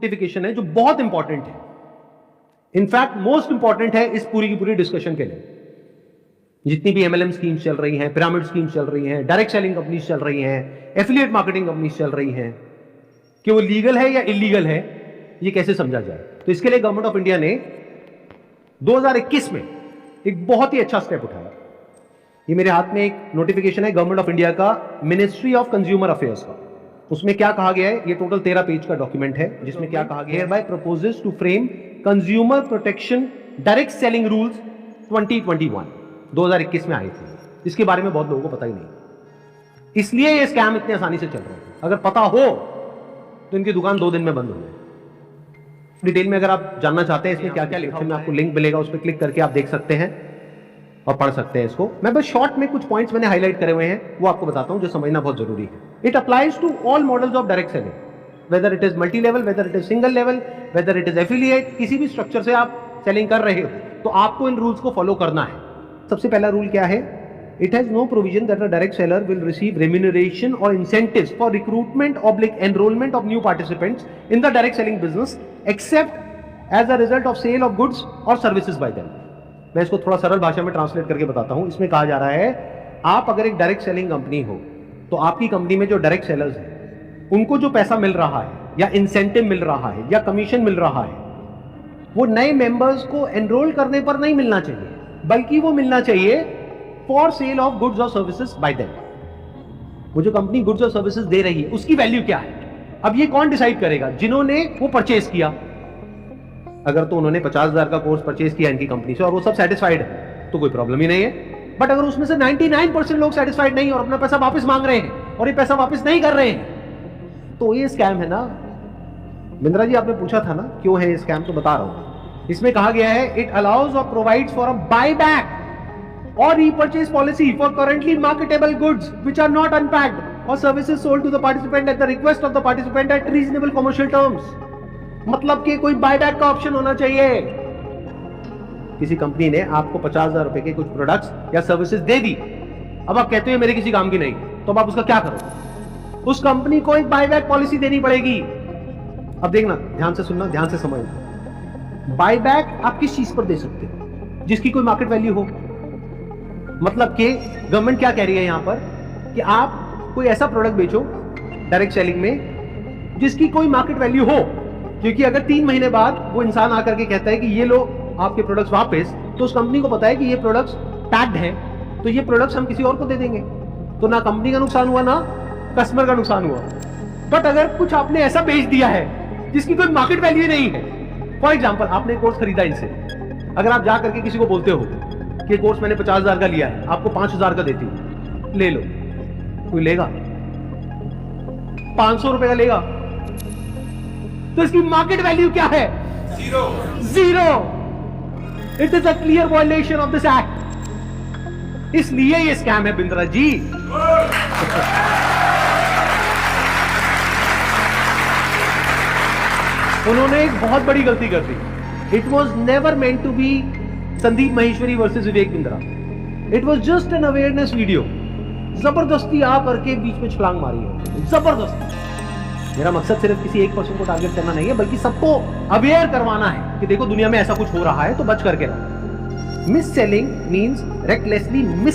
Notification है जो बहुत इंपॉर्टेंट है, इनफैक्ट मोस्ट इंपॉर्टेंट है इस पूरी की पूरी डिस्कशन के लिए। जितनी भी एमएलएम स्कीम्स चल रही हैं, पिरामिड स्कीम्स चल रही हैं, डायरेक्ट सेलिंग कंपनीज चल रही हैं, एफिलिएट मार्केटिंग कंपनीज चल रही हैं, कि वो लीगल है या इलीगल है, ये कैसे समझा जाए। तो इसके लिए गवर्नमेंट ऑफ इंडिया ने 2021 में एक बहुत ही अच्छा स्टेप उठाया। ये मेरे हाथ में एक नोटिफिकेशन है गवर्नमेंट ऑफ इंडिया का, मिनिस्ट्री ऑफ कंज्यूमर अफेयर्स का। उसमें क्या कहा गया है, ये टोटल 13 पेज का डॉक्यूमेंट है, जिसमें क्या कहा गया है, by proposes to frame consumer protection direct selling rules 2021 में आए थे। इसके बारे में बहुत लोगों को पता ही नहीं, इसलिए ये स्कैम इतने आसानी से चल रहे हैं। अगर पता हो तो इनकी दुकान 2 दिन में बंद हो जाए। डिटेल में अगर आप जानना चाहते हैं इसमें क्या क्या लिखा है, आपको लिंक मिलेगा, उस पर क्लिक करके आप देख सकते हैं और पढ़ सकते हैं इसको। मैं बस शॉर्ट में कुछ पॉइंट्स मैंने हाईलाइट करे हुए हैं, वो आपको बताता हूं जो समझना बहुत जरूरी है। It applies to all models of direct selling, whether it is multi level, whether it is single level, whether it is affiliate, किसी भी स्ट्रक्चर से आप सेलिंग कर रहे हो तो आपको इन रूल्स को फॉलो करना है। सबसे पहला रूल क्या है, it has no provision that a direct seller will receive remuneration और incentives for recruitment oblique enrolment of new participants in the direct selling business except as a result of sale of goods और services by them. मैं इसको थोड़ा सरल भाषा में translate करके बताता हूं। इसमें कहा जा रहा है, आप अगर एक डायरेक्ट सेलिंग कंपनी हो तो आपकी कंपनी में जो डायरेक्ट सेलर्स हैं उनको जो पैसा मिल रहा है या इंसेंटिव मिल रहा है या कमीशन मिल रहा है, वो नए मेंबर्स को एनरोल करने पर नहीं मिलना चाहिए, बल्कि वो मिलना चाहिए फॉर सेल ऑफ गुड्स और सर्विसेज बाय देम। वो जो कंपनी गुड्स और सर्विसेज दे रही है उसकी वैल्यू क्या है, अब ये कौन डिसाइड करेगा, जिन्होंने वो परचेज किया। अगर तो उन्होंने 50,000 का कोर्स परचेज किया इनकी कंपनी से और वो सब सेटिस्फाइड है तो कोई प्रॉब्लम ही नहीं है। बट अगर उसमें से 99% लोग सेटिस्फाइड नहीं और अपना पैसा वापस मांग रहे हैं और ये पैसा वापस नहीं कर रहे हैं, तो ये स्कैम है ना। बिंद्रा जी आपने पूछा था ना क्यों है ये स्कैम, तो बता रहा हूं। इसमें कहा गया है, इट अलाउज और provides for a buy back और repurchase policy for currently marketable goods which are not unpacked और services sold to the participant at the request of the participant at reasonable commercial terms. मतलब कि कोई buyback का option होना चाहिए। किसी company ने आपको 50,000 रुपए के कुछ प्रोडक्ट्स या सर्विसेज दे दी, अब आप कहते हो मेरे किसी काम की नहीं, तो अब आप उसका क्या करोगे, उस कंपनी को एक बायबैक पॉलिसी देनी पड़ेगी। अब देखना, ध्यान से सुनना, ध्यान से समझना। बायबैक आप किस चीज पर दे सकते हो, जिसकी कोई मार्केट वैल्यू हो। मतलब कि गवर्नमेंट क्या कह रही है यहां पर, कि आप कोई ऐसा प्रोडक्ट बेचो डायरेक्ट सेलिंग में जिसकी कोई मार्केट वैल्यू हो, क्योंकि अगर 3 महीने बाद वो इंसान आकर के कहता है कि ये लो आपके प्रोडक्ट्स वापस, तो उस कंपनी को पता है कि ये प्रोडक्ट्स टैग्ड हैं, तो ये प्रोडक्ट्स हम किसी और को दे देंगे, तो ना कंपनी का नुकसान हुआ ना कस्टमर का नुकसान हुआ। बट अगर कुछ आपने ऐसा बेच दिया है जिसकी कोई मार्केट वैल्यू नहीं है, फॉर एग्जाम्पल आपने कोर्स खरीदा इनसे, अगर आप जा करके किसी को बोलते हो कि कोर्स मैंने 50,000 का लिया है, आपको 5,000 का देती हूं, ले लो, कोई लेगा? 500 रुपए का लेगा, तो इसकी मार्केट वैल्यू क्या है? Zero. It is a clear violation of this act. इसलिए ये स्कैम है बिंद्रा जी। उन्होंने एक बहुत बड़ी गलती कर दी। It was never meant to be Sandeep Maheshwari versus Vivek Bindra, it was just an awareness video. जबरदस्ती आकर के बीच में छलांग मारी है, जबरदस्ती। मेरा मकसद सिर्फ किसी एक पर्सन को टारगेट करना नहीं है, बल्कि सबको अवेयर करवाना है कि देखो दुनिया में ऐसा कुछ हो रहा है, तो बच करके रहो। Miss selling means recklessly miss